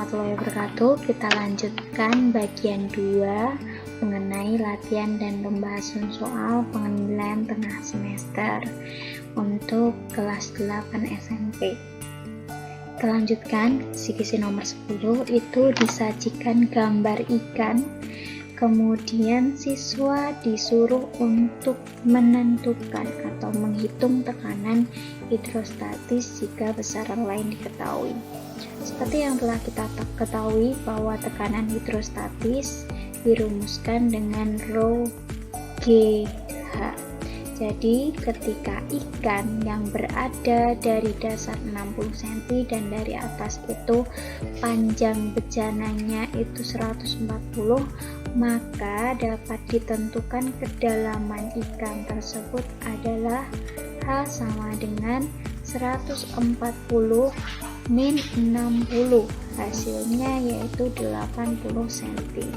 warahmatullahi wabarakatuh. Kita lanjutkan bagian 2 mengenai latihan dan pembahasan soal penilaian tengah semester untuk kelas 8 SMP. Kita lanjutkan, kisi-kisi nomor 10 itu disajikan gambar ikan. Kemudian siswa disuruh untuk menentukan atau menghitung tekanan hidrostatis jika besaran lain diketahui. Seperti yang telah kita ketahui bahwa tekanan hidrostatis dirumuskan dengan rho GH. Jadi ketika ikan yang berada dari dasar 60 cm dan dari atas itu panjang bejananya itu 140, maka dapat ditentukan kedalaman ikan tersebut adalah H sama dengan 140 min 60, hasilnya yaitu 80 cm.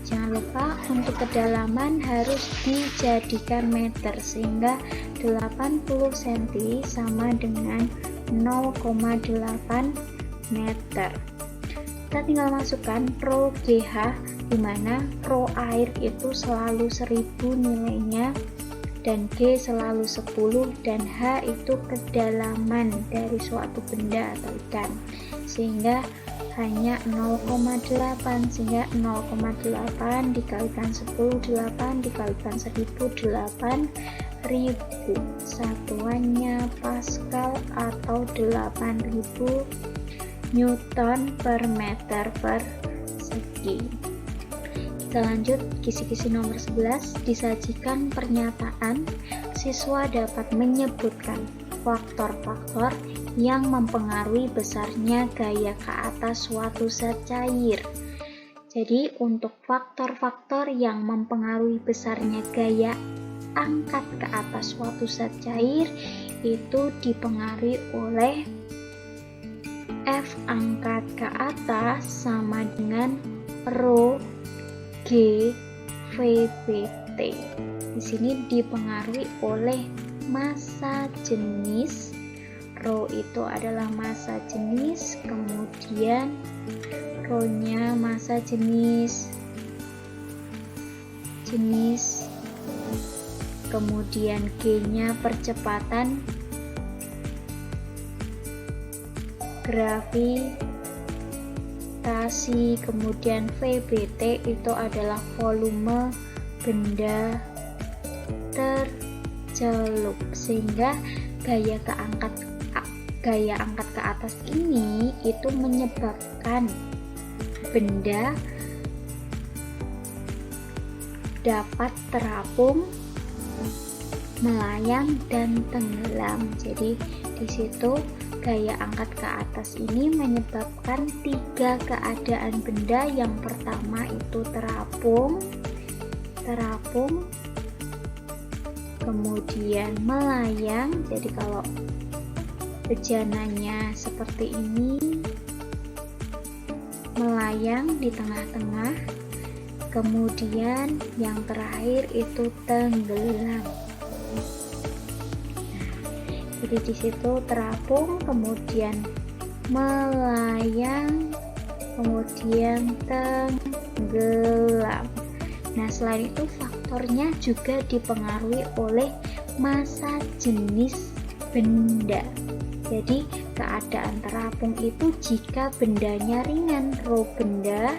Jangan lupa untuk kedalaman harus dijadikan meter, sehingga 80 cm sama dengan 0,8 meter. Kita tinggal masukkan rho GH, di mana rho air itu selalu 1000 nilainya, dan G selalu 10, dan H itu kedalaman dari suatu benda atau ikan, sehingga hanya 0,8, sehingga 0,8 dikalikan 10, 8 dikalikan 1000, 8.000. Satuannya Pascal atau 8.000 Newton per meter persegi. Kita lanjut, kisi-kisi nomor 11, disajikan pernyataan siswa dapat menyebutkan faktor-faktor yang mempengaruhi besarnya gaya ke atas suatu zat cair. Jadi untuk faktor-faktor yang mempengaruhi besarnya gaya angkat ke atas suatu zat cair itu dipengaruhi oleh F angkat ke atas sama dengan rho G VBT. Di sini dipengaruhi oleh massa jenis. Rho itu adalah massa jenis, kemudian rho-nya massa jenis, kemudian G-nya percepatan gravitasi, kemudian VBT itu adalah volume benda tercelup, sehingga gaya angkat ke atas ini itu menyebabkan benda dapat terapung, melayang, dan tenggelam. Jadi di situ gaya angkat ke atas ini menyebabkan 3 keadaan benda. Yang pertama itu terapung, kemudian melayang. Jadi kalau bejananya seperti ini, melayang di tengah-tengah, kemudian yang terakhir itu tenggelam. Jadi di situ terapung, kemudian melayang, kemudian tenggelam. Nah, selain itu faktornya juga dipengaruhi oleh massa jenis benda. Jadi keadaan terapung itu jika bendanya ringan, rho benda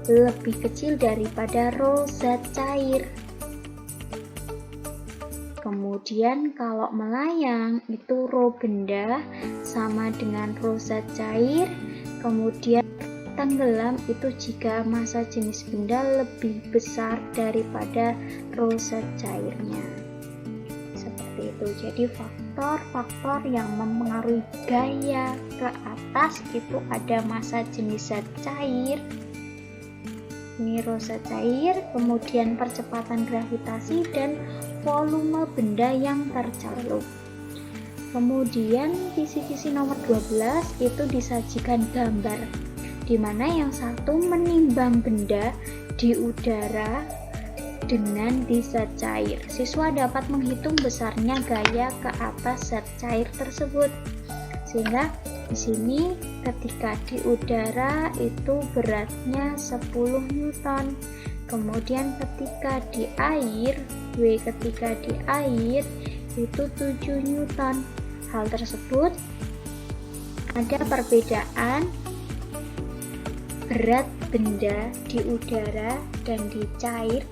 lebih kecil daripada rho zat cair. Kemudian kalau melayang itu rho benda sama dengan rho zat cair. Kemudian tenggelam itu jika massa jenis benda lebih besar daripada rho zat cairnya. Seperti itu. Jadi faktor-faktor yang mempengaruhi gaya ke atas itu ada massa jenis zat cair, ini rho zat cair, kemudian percepatan gravitasi, dan volume benda yang tercelup. Kemudian kisi-kisi nomor 12 itu disajikan gambar, di mana yang satu menimbang benda di udara dengan di zat cair. Siswa dapat menghitung besarnya gaya ke atas zat cair tersebut, sehingga Di sini ketika di udara itu beratnya 10 Newton. Kemudian ketika di air, W ketika di air itu 7 Newton. Hal tersebut ada perbedaan berat benda di udara dan di cair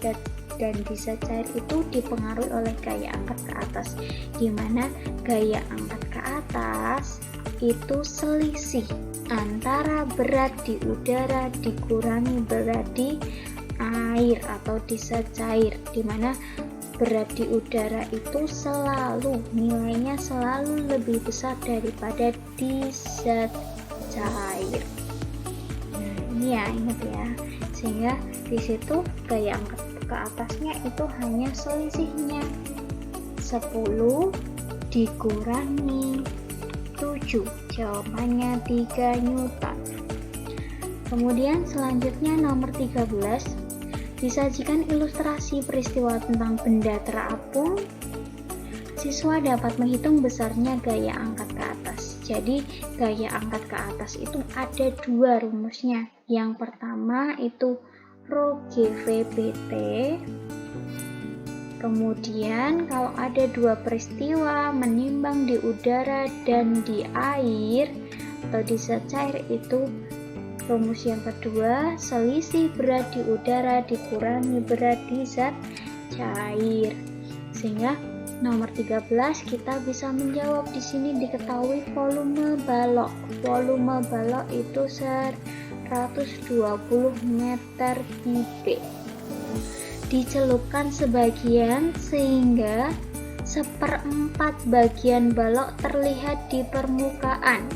dan di secair itu dipengaruhi oleh gaya angkat ke atas, di mana gaya angkat ke atas itu selisih antara berat di udara dikurangi berat di air atau di secair, di mana berat di udara itu selalu nilainya selalu lebih besar daripada di zat cair. Nah, ini ya, ingat ya. Sehingga di situ gaya angkat ke atasnya itu hanya selisihnya 10 dikurangi 7, jawabannya 3 Newton. Kemudian selanjutnya nomor 13, disajikan ilustrasi peristiwa tentang benda terapung. Siswa dapat menghitung besarnya gaya angkat ke atas. Jadi gaya angkat ke atas itu ada dua rumusnya. Yang pertama itu Rho GVBT. Kemudian kalau ada dua peristiwa menimbang di udara dan di air atau di zat cair, itu rumus yang kedua, selisih berat di udara dikurangi berat di zat cair. Sehingga nomor 13 kita bisa menjawab. Di sini diketahui volume balok. Volume balok itu 120 meter kubik. Dicelupkan sebagian sehingga 1/4 bagian balok terlihat di permukaan.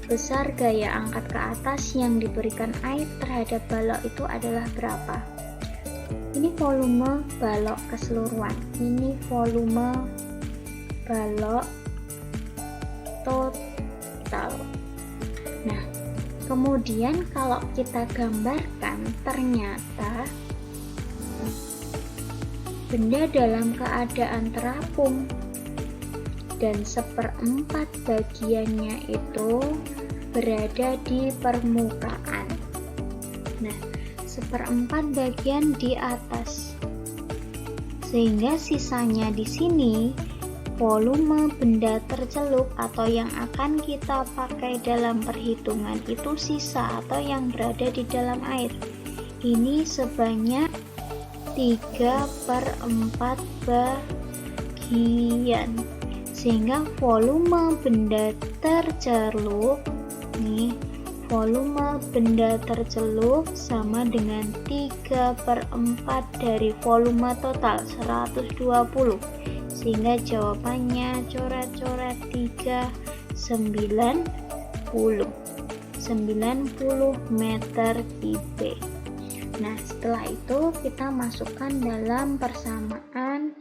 Besar gaya angkat ke atas yang diberikan air terhadap balok itu adalah berapa? Ini volume balok keseluruhan. Ini volume balok total. Nah, kemudian kalau kita gambarkan, ternyata benda dalam keadaan terapung dan 1/4 bagiannya itu berada di permukaan. Nah, 1/4 bagian di atas. Sehingga sisanya di sini volume benda tercelup atau yang akan kita pakai dalam perhitungan itu sisa atau yang berada di dalam air. Ini sebanyak 3/4 bagian. Sehingga volume benda tercelup volume benda tercelup sama dengan 3/4 dari volume total 120. Sehingga jawabannya coret-coret 90 meter kubik. Nah, setelah itu kita masukkan dalam persamaan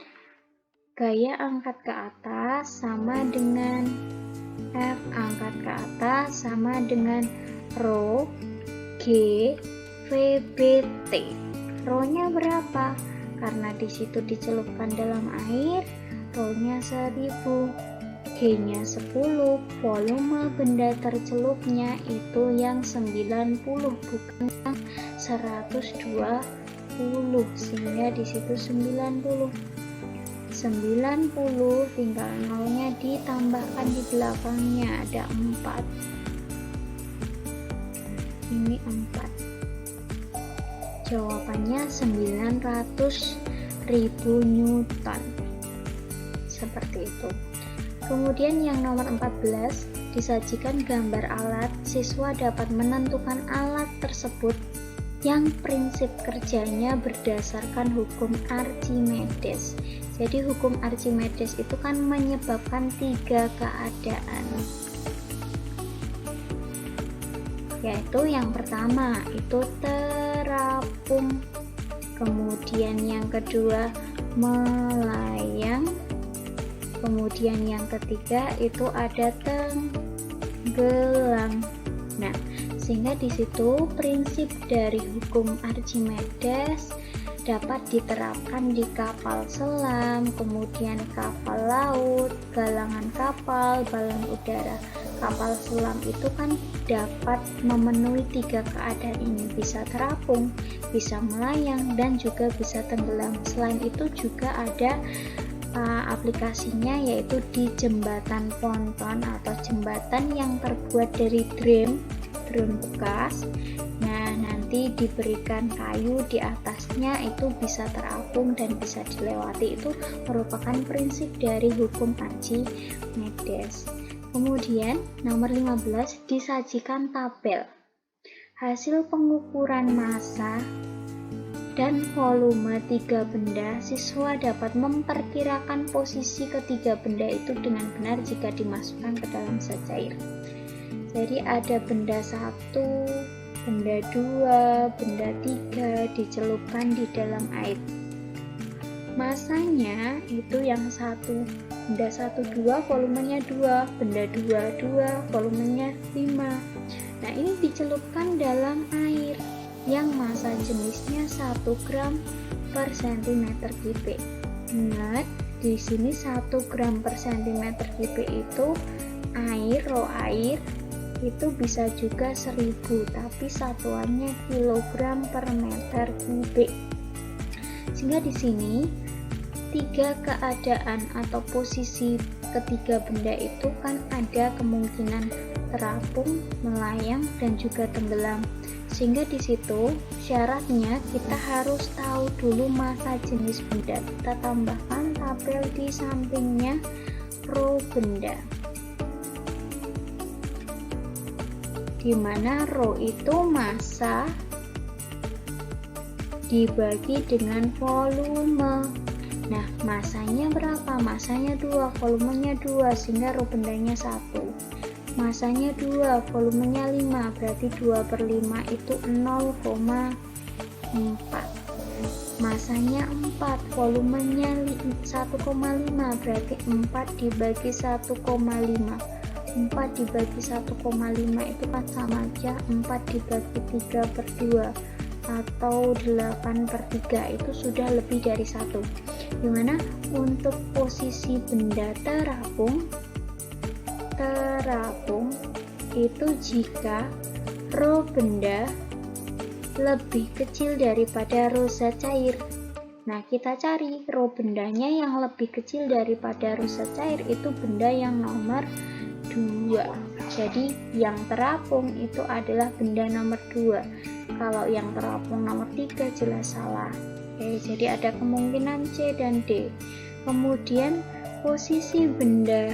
gaya angkat ke atas sama dengan F angkat ke atas sama dengan Rho GVBT. Rho-nya berapa? Karena di situ dicelupkan dalam air, Rho-nya 1000, G-nya 10, volume benda tercelupnya itu yang 90 bukan yang 120, sehingga di situ 90 tinggal nolnya ditambahkan di belakangnya ada 4. Ini 4. Jawabannya 900.000 Newton. Seperti itu. Kemudian yang nomor 14, disajikan gambar alat. Siswa dapat menentukan alat tersebut yang prinsip kerjanya berdasarkan hukum Archimedes. Jadi hukum Archimedes itu kan menyebabkan 3 keadaan. Yaitu yang pertama itu terapung, kemudian yang kedua melayang, kemudian yang ketiga itu ada tenggelam. Nah, sehingga di situ prinsip dari hukum Archimedes dapat diterapkan di kapal selam, kemudian kapal laut, galangan kapal, balon udara. Kapal selam itu kan dapat memenuhi 3 keadaan ini, bisa terapung, bisa melayang, dan juga bisa tenggelam. Selain itu juga ada aplikasinya, yaitu di jembatan ponton atau jembatan yang terbuat dari drone bekas. Nah, nanti diberikan kayu di atasnya, itu bisa terapung dan bisa dilewati. Itu merupakan prinsip dari hukum Archimedes. Kemudian nomor 15, disajikan tabel hasil pengukuran massa dan volume 3 benda. Siswa dapat memperkirakan posisi ketiga benda itu dengan benar jika dimasukkan ke dalam zat cair. Jadi ada benda 1, benda 2, benda 3 dicelupkan di dalam air. Masanya itu yang 1, benda 1 2, volumenya 2, benda 2 2, volumenya 5. Nah, ini dicelupkan dalam air yang massa jenisnya 1 gram per cm kubik. Ingat, di sini 1 gram per cm kubik itu air, air itu bisa juga 1000, tapi satuannya kilogram per meter kubik. Sehingga di sini 3 keadaan atau posisi ketiga benda itu kan ada kemungkinan terapung, melayang, dan juga tenggelam. Sehingga di situ syaratnya kita harus tahu dulu massa jenis benda. Kita tambahkan tabel di sampingnya row benda, di mana row itu massa dibagi dengan volume. Nah, massanya berapa? Massanya 2, volumenya 2, sehingga row bendanya 1. Massanya 2, volumenya 5, berarti 2 per 5 itu 0,4. Massanya 4, volumenya 1,5, berarti 4 dibagi 1,5. 4 dibagi 1,5 itu kan sama aja 4 dibagi 3 per 2 atau 8 per 3, itu sudah lebih dari 1. Dimana untuk posisi benda terapung itu jika row benda lebih kecil daripada row zat cair. Nah, kita cari row bendanya yang lebih kecil daripada row zat cair, itu benda yang nomor 2. Jadi yang terapung itu adalah benda nomor 2. Kalau yang terapung nomor 3 jelas salah. Oke, jadi ada kemungkinan C dan D. Kemudian posisi benda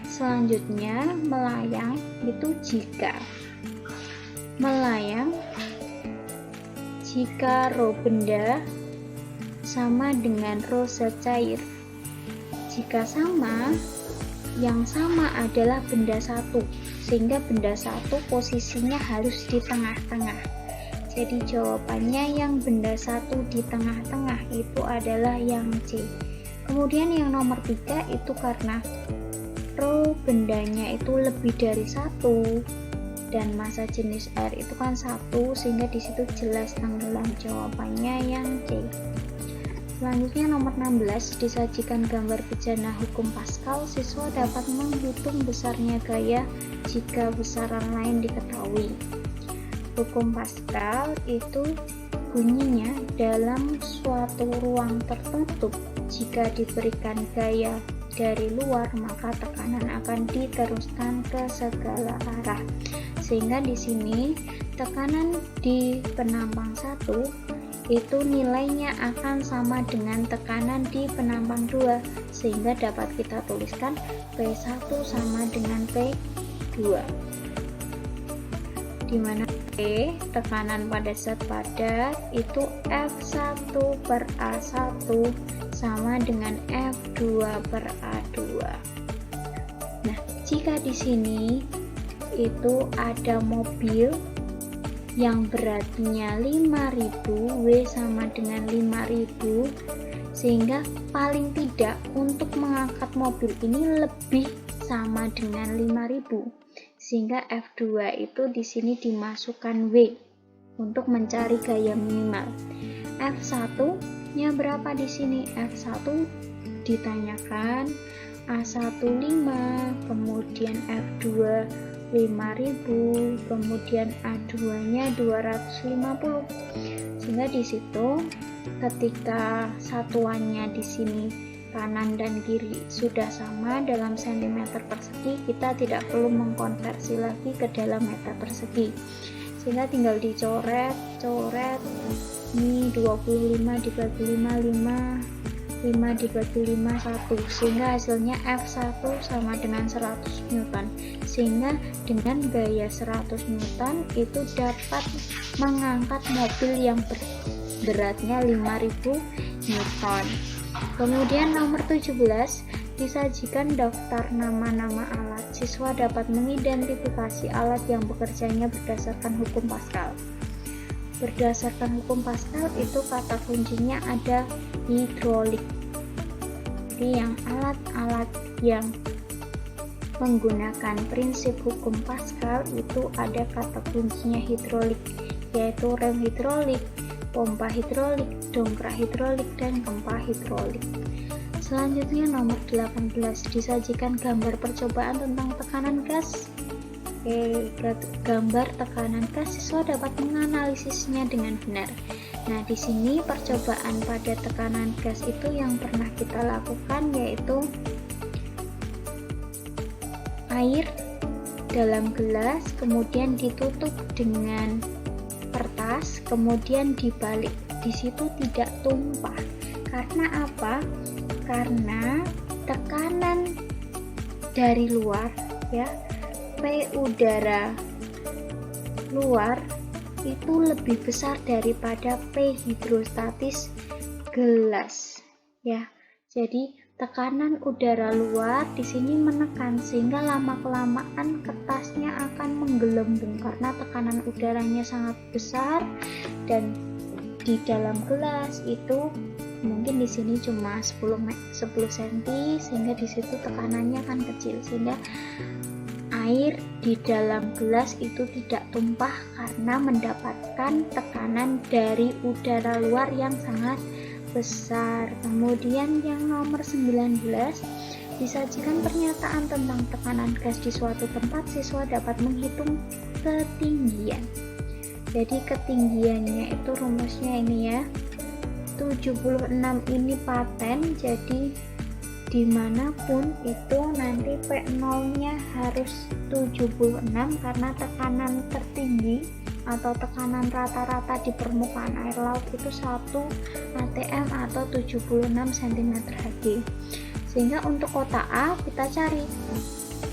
selanjutnya melayang itu jika row benda sama dengan row zat cair. Jika sama, yang sama adalah benda 1, sehingga benda 1 posisinya harus di tengah-tengah. Jadi jawabannya yang benda 1 di tengah-tengah itu adalah yang C. Kemudian yang nomor 3 itu karena row bendanya itu lebih dari 1 dan massa jenis air itu kan 1, sehingga disitu jelas tenggelam. Jawabannya yang C. Selanjutnya nomor 16, disajikan gambar bejana hukum Pascal. Siswa dapat menghitung besarnya gaya jika besaran lain diketahui. Hukum Pascal itu bunyinya dalam suatu ruang tertutup, jika diberikan gaya dari luar maka tekanan akan diteruskan ke segala arah. Sehingga di sini tekanan di penampang 1 itu nilainya akan sama dengan tekanan di penampang 2, sehingga dapat kita tuliskan P1 sama dengan P2, dimana P tekanan pada zat padat itu F1 per A1 sama dengan F2 per A2. Nah, jika di sini itu ada mobil yang beratnya 5000, W sama dengan 5000, sehingga paling tidak untuk mengangkat mobil ini lebih sama dengan 5000, sehingga F2 itu di sini dimasukkan W untuk mencari gaya minimal. F1 nya berapa di sini? F1 ditanyakan A1 5, kemudian F2 5000, kemudian A2 nya 250. Sehingga di situ ketika satuannya di sini kanan dan kiri sudah sama dalam cm persegi, kita tidak perlu mengkonversi lagi ke dalam meter persegi, sehingga tinggal dicoret ini 25 dibagi 5 dibagi 5 1, sehingga hasilnya F1 sama dengan 100 Newton. Sehingga dengan gaya 100 Newton itu dapat mengangkat mobil yang beratnya 5000 Newton. Kemudian nomor 17, disajikan daftar nama-nama alat. Siswa dapat mengidentifikasi alat yang bekerjanya berdasarkan hukum Pascal. Berdasarkan hukum Pascal itu kata kuncinya ada hidrolik. Jadi yang alat-alat yang menggunakan prinsip hukum Pascal itu ada kata kuncinya hidrolik, yaitu rem hidrolik, pompa hidrolik, dongkrak hidrolik, dan gempa hidrolik. Selanjutnya nomor 18, disajikan gambar percobaan tentang tekanan gas. Gambar tekanan gas, siswa dapat menganalisisnya dengan benar. Nah, di sini percobaan pada tekanan gas itu yang pernah kita lakukan yaitu air dalam gelas, kemudian ditutup dengan kertas, kemudian dibalik. Di situ tidak tumpah. Karena apa? Karena tekanan dari luar, ya, P udara luar itu lebih besar daripada P hidrostatis gelas, ya. Jadi tekanan udara luar di sini menekan, sehingga lama-kelamaan kertasnya akan menggelembung karena tekanan udaranya sangat besar, dan di dalam gelas itu mungkin di sini cuma 10 cm, sehingga di situ tekanannya kan kecil, sehingga air di dalam gelas itu tidak tumpah karena mendapatkan tekanan dari udara luar yang sangat besar. Kemudian yang nomor 19, disajikan pernyataan tentang tekanan gas di suatu tempat. Siswa dapat menghitung ketinggian. Jadi ketinggiannya itu rumusnya ini ya, 76 ini paten, jadi dimanapun itu nanti P0 nya harus 76 karena tekanan tertinggi atau tekanan rata-rata di permukaan air laut itu 1 atm atau 76 cm3. Sehingga untuk kota A kita cari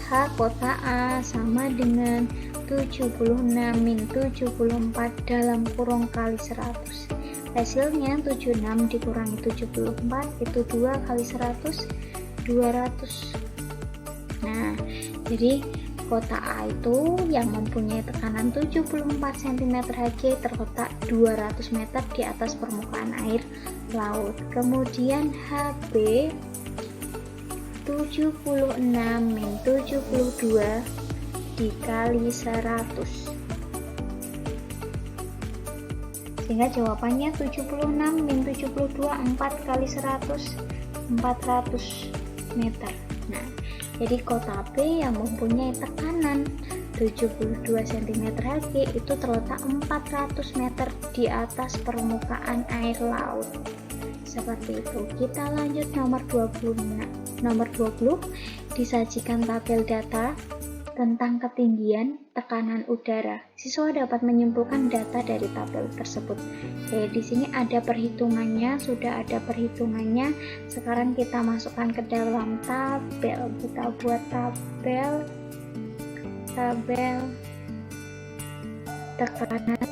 H kota A sama dengan 76 min 74 dalam kurung kali 100. Hasilnya 76 dikurangi 74 itu 2 kali 100, 200. Nah, jadi kota A itu yang mempunyai tekanan 74 cm3 terletak 200 meter di atas permukaan air laut. Kemudian HB 76 min 72 dikali 100. Sehingga jawabannya 76 min 72 4 kali 100, 400 meter. Nah, jadi kota B yang mempunyai tekanan 72 cm3 itu terletak 400 meter di atas permukaan air laut. Seperti itu. Kita lanjut nomor 20. Nomor 20, disajikan tabel data tentang ketinggian tekanan udara. Siswa dapat menyimpulkan data dari tabel tersebut. Oke, di sini ada perhitungannya, sudah ada perhitungannya. Sekarang kita masukkan ke dalam tabel. Kita buat tabel tekanan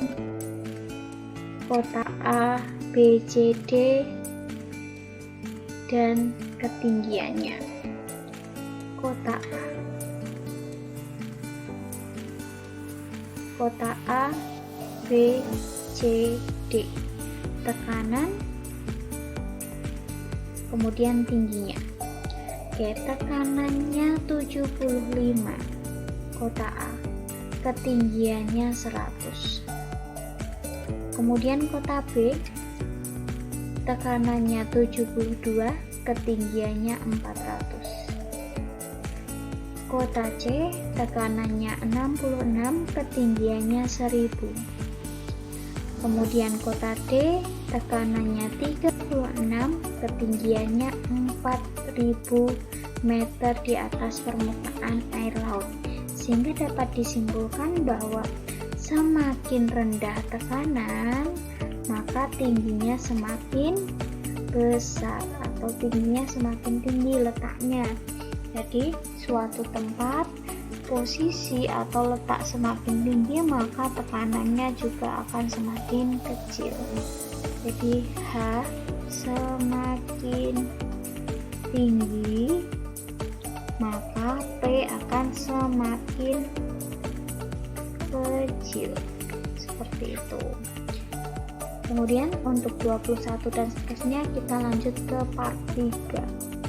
kota A, B, C, D dan ketinggiannya. Kota A, B, C, D, tekanan, kemudian tingginya. Oke, tekanannya 75 kota A, ketinggiannya 100. Kemudian kota B tekanannya 72, ketinggiannya 400. Kota C, tekanannya 66, ketinggiannya 1000. Kemudian kota D, tekanannya 36, ketinggiannya 4000 meter di atas permukaan air laut. Sehingga dapat disimpulkan bahwa semakin rendah tekanan, maka tingginya semakin besar atau tingginya semakin tinggi letaknya. Jadi suatu tempat, posisi atau letak semakin tinggi, maka tekanannya juga akan semakin kecil. Jadi H semakin tinggi, maka P akan semakin kecil. Seperti itu. Kemudian untuk 21 dan seterusnya kita lanjut ke part 3.